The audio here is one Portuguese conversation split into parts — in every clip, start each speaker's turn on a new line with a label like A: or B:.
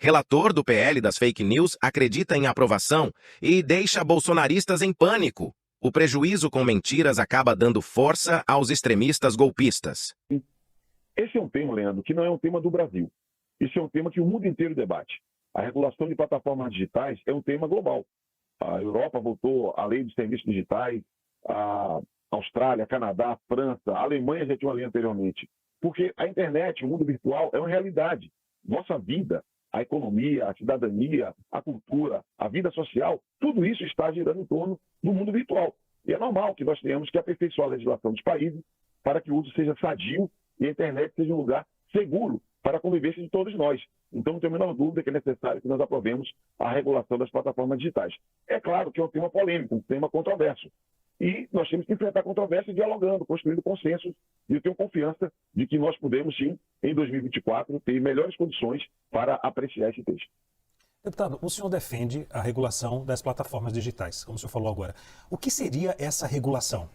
A: relator do PL das fake news, acredita em aprovação e deixa bolsonaristas em pânico. O prejuízo com mentiras acaba dando força aos extremistas golpistas.
B: Esse é um tema, Leandro, que não é um tema do Brasil. Isso é um tema que o mundo inteiro debate. A regulação de plataformas digitais é um tema global. A Europa votou a lei dos serviços digitais, a Austrália, Canadá, França, a Alemanha já tinha uma lei anteriormente. Porque a internet, o mundo virtual, é uma realidade. Nossa vida, a economia, a cidadania, a cultura, a vida social, tudo isso está girando em torno do mundo virtual. E é normal que nós tenhamos que aperfeiçoar a legislação dos países para que o uso seja sadio e a internet seja um lugar seguro para a convivência de todos nós. Então, não tenho a menor dúvida que é necessário que nós aprovemos a regulação das plataformas digitais. É claro que é um tema polêmico, um tema controverso. E nós temos que enfrentar a controvérsia dialogando, construindo consensos. E eu tenho confiança de que nós podemos, sim, em 2024, ter melhores condições para apreciar esse texto.
C: Deputado, o senhor defende a regulação das plataformas digitais, como o senhor falou agora. O que seria essa regulação?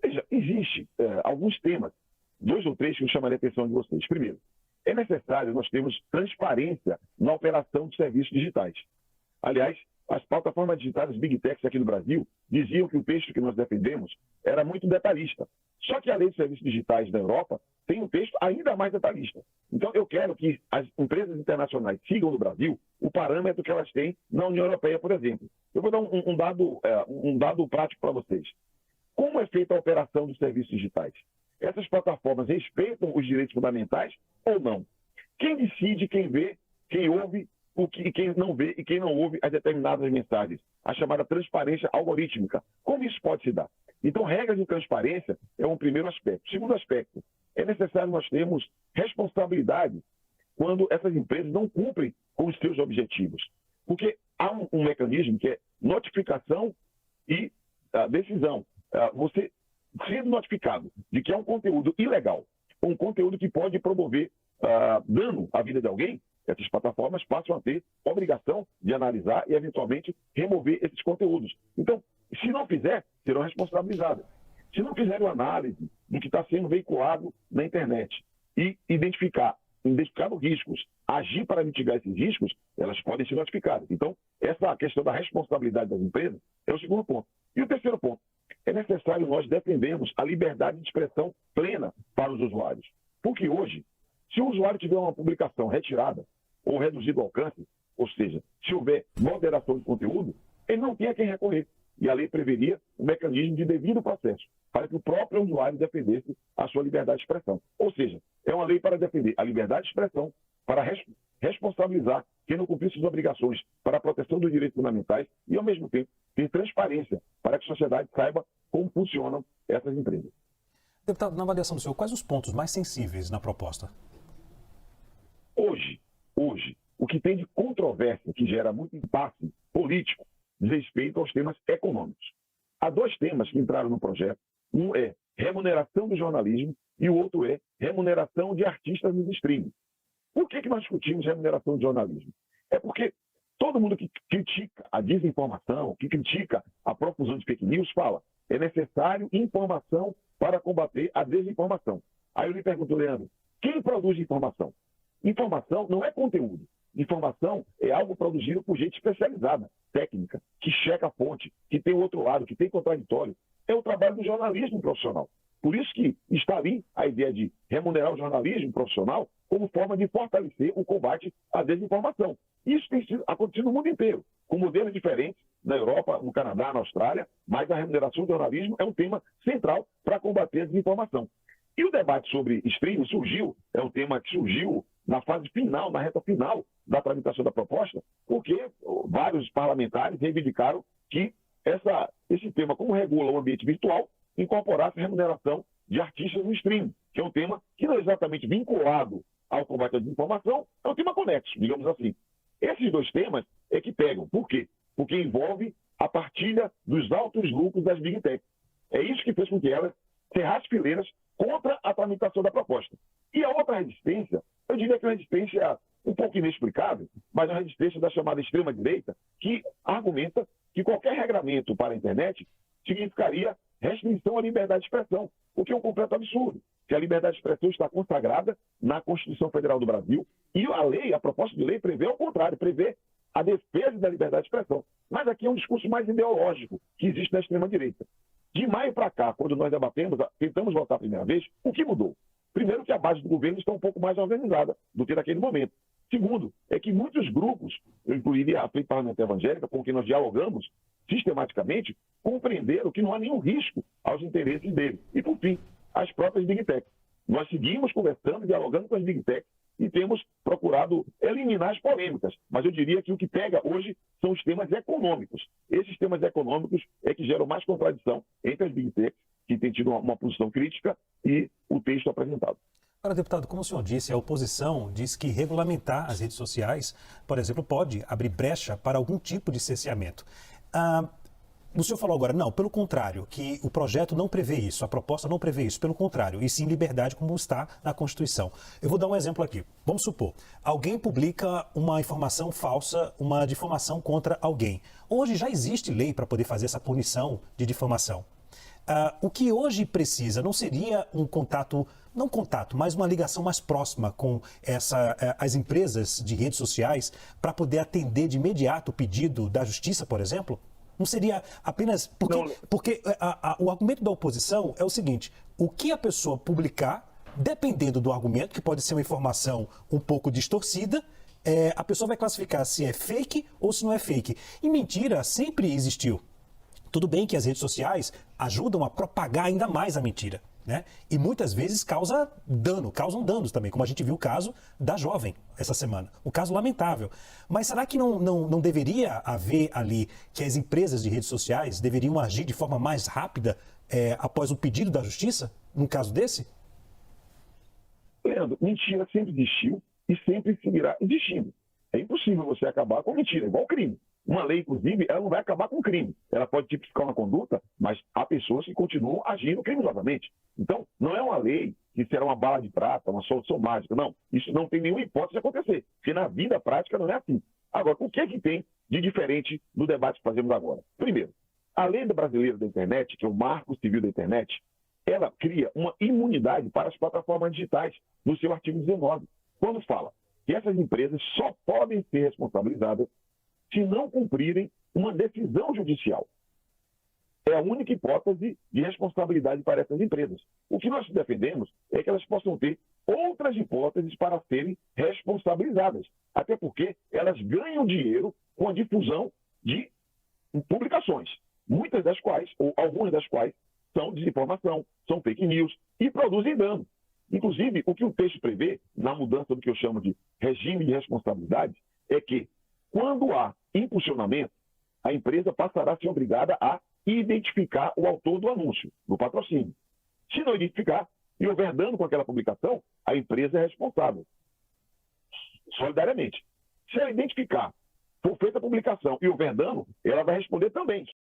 B: Veja, existe alguns temas, 2 ou 3 que eu chamaria a atenção de vocês. Primeiro, é necessário nós termos transparência na operação de serviços digitais. Aliás, as plataformas digitais, as Big Techs aqui no Brasil, diziam que o texto que nós defendemos era muito detalhista. Só que a lei de serviços digitais da Europa tem um texto ainda mais detalhista. Então, eu quero que as empresas internacionais sigam no Brasil o parâmetro que elas têm na União Europeia, por exemplo. Eu vou dar um dado prático para vocês. Como é feita a operação dos serviços digitais? Essas plataformas respeitam os direitos fundamentais ou não? Quem decide, quem vê, quem ouve, quem não vê e quem não ouve as determinadas mensagens? A chamada transparência algorítmica. Como isso pode se dar? Então, regras de transparência é um primeiro aspecto. Segundo aspecto, é necessário nós termos responsabilidade quando essas empresas não cumprem com os seus objetivos. Porque há um mecanismo que é notificação e decisão. Você sendo notificado de que é um conteúdo ilegal, um conteúdo que pode promover dano à vida de alguém, essas plataformas passam a ter obrigação de analisar e, eventualmente, remover esses conteúdos. Então, se não fizer, serão responsabilizadas. Se não fizerem uma análise do que está sendo veiculado na internet e identificar os riscos, agir para mitigar esses riscos, elas podem ser notificadas. Então, essa questão da responsabilidade das empresas é o segundo ponto. E o terceiro ponto, é necessário nós defendermos a liberdade de expressão plena para os usuários. Porque hoje, se o usuário tiver uma publicação retirada ou reduzido o alcance, ou seja, se houver moderação de conteúdo, ele não tem a quem recorrer. E a lei preveria um mecanismo de devido processo, para que o próprio usuário defendesse a sua liberdade de expressão. Ou seja, é uma lei para defender a liberdade de expressão, para responsabilizar quem não cumprir suas obrigações para a proteção dos direitos fundamentais e, ao mesmo tempo, ter transparência para que a sociedade saiba como funcionam essas empresas.
C: Deputado, na avaliação do senhor, quais os pontos mais sensíveis na proposta?
B: Hoje, o que tem de controvérsia, que gera muito impasse político, diz respeito aos temas econômicos. Há 2 temas que entraram no projeto. Um é remuneração do jornalismo e o outro é remuneração de artistas nos streaming. Por que nós discutimos remuneração de jornalismo? É porque todo mundo que critica a desinformação, que critica a profusão de fake news, fala é necessário informação para combater a desinformação. Aí eu lhe pergunto, Leandro, quem produz informação? Informação não é conteúdo. Informação é algo produzido por gente especializada, técnica, que checa a fonte, que tem o outro lado, que tem contraditório. É o trabalho do jornalismo profissional. Por isso que está ali a ideia de remunerar o jornalismo profissional como forma de fortalecer o combate à desinformação. Isso tem acontecido no mundo inteiro, com modelos diferentes, na Europa, no Canadá, na Austrália, mas a remuneração do jornalismo é um tema central para combater a desinformação. E o debate sobre streaming é um tema que surgiu na fase final, na reta final da tramitação da proposta, porque vários parlamentares reivindicaram que esse tema, como regula o ambiente virtual, incorporasse a remuneração de artistas no streaming, que é um tema que não é exatamente vinculado ao combate à desinformação, é um tema conexo, digamos assim. Esses 2 temas é que pegam. Por quê? Porque envolve a partilha dos altos lucros das Big Tech. É isso que fez com que elas cerrassem fileiras contra a tramitação da proposta. E a outra resistência, eu diria que é uma resistência um pouco inexplicável, mas é uma resistência da chamada extrema-direita, que argumenta que qualquer regramento para a internet significaria restrição à liberdade de expressão, o que é um completo absurdo. se a liberdade de expressão está consagrada na Constituição Federal do Brasil e a proposta de lei prevê ao contrário, prevê a defesa da liberdade de expressão. Mas aqui é um discurso mais ideológico que existe na extrema-direita. De maio para cá, quando nós debatemos, tentamos votar a primeira vez, o que mudou? Primeiro, que a base do governo está um pouco mais organizada do que naquele momento. Segundo, é que muitos grupos, inclusive a Frente Parlamentar Evangélica, com quem nós dialogamos sistematicamente, compreenderam que não há nenhum risco aos interesses deles. E, por fim, as próprias Big Techs. Nós seguimos conversando, dialogando com as Big Techs e temos procurado eliminar as polêmicas. Mas eu diria que o que pega hoje são os temas econômicos. Esses temas econômicos é que geram mais contradição entre as Big Techs, que têm tido uma posição crítica, e o texto apresentado.
C: Agora, deputado, como o senhor disse, a oposição diz que regulamentar as redes sociais, por exemplo, pode abrir brecha para algum tipo de cerceamento. O senhor falou agora, não, pelo contrário, que o projeto não prevê isso, a proposta não prevê isso, pelo contrário, e sim liberdade como está na Constituição. Eu vou dar um exemplo aqui. Vamos supor, alguém publica uma informação falsa, uma difamação contra alguém. Hoje já existe lei para poder fazer essa punição de difamação. O que hoje precisa não seria um contato, não contato, mas uma ligação mais próxima com as empresas de redes sociais para poder atender de imediato o pedido da justiça, por exemplo? Não seria apenas... Porque o argumento da oposição é o seguinte, o que a pessoa publicar, dependendo do argumento, que pode ser uma informação um pouco distorcida, a pessoa vai classificar se é fake ou se não é fake. E mentira sempre existiu. Tudo bem que as redes sociais ajudam a propagar ainda mais a mentira, né? E muitas vezes causam danos também, como a gente viu o caso da jovem essa semana. Um caso lamentável. Mas será que não deveria haver ali que as empresas de redes sociais deveriam agir de forma mais rápida após o pedido da justiça, num caso desse?
B: Leandro, mentira sempre existiu e sempre seguirá existindo. É impossível você acabar com mentira, igual crime. Uma lei, inclusive, ela não vai acabar com o crime. Ela pode tipificar uma conduta, mas há pessoas que continuam agindo criminosamente. Então, não é uma lei que será uma bala de prata, uma solução mágica. Não, isso não tem nenhuma hipótese de acontecer, porque na vida prática não é assim. Agora, o que é que tem de diferente no debate que fazemos agora? Primeiro, a Lei Brasileira da Internet, que é o Marco Civil da Internet, ela cria uma imunidade para as plataformas digitais, no seu artigo 19, quando fala que essas empresas só podem ser responsabilizadas se não cumprirem uma decisão judicial. É a única hipótese de responsabilidade para essas empresas. O que nós defendemos é que elas possam ter outras hipóteses para serem responsabilizadas, até porque elas ganham dinheiro com a difusão de publicações, muitas das quais, ou algumas das quais, são desinformação, são fake news e produzem dano. Inclusive, o que o texto prevê, na mudança do que eu chamo de regime de responsabilidade, é que, quando há impulsionamento, a empresa passará a ser obrigada a identificar o autor do anúncio, do patrocínio. Se não identificar e houver dano com aquela publicação, a empresa é responsável, solidariamente. Se ela identificar, for feita a publicação e houver dano, ela vai responder também.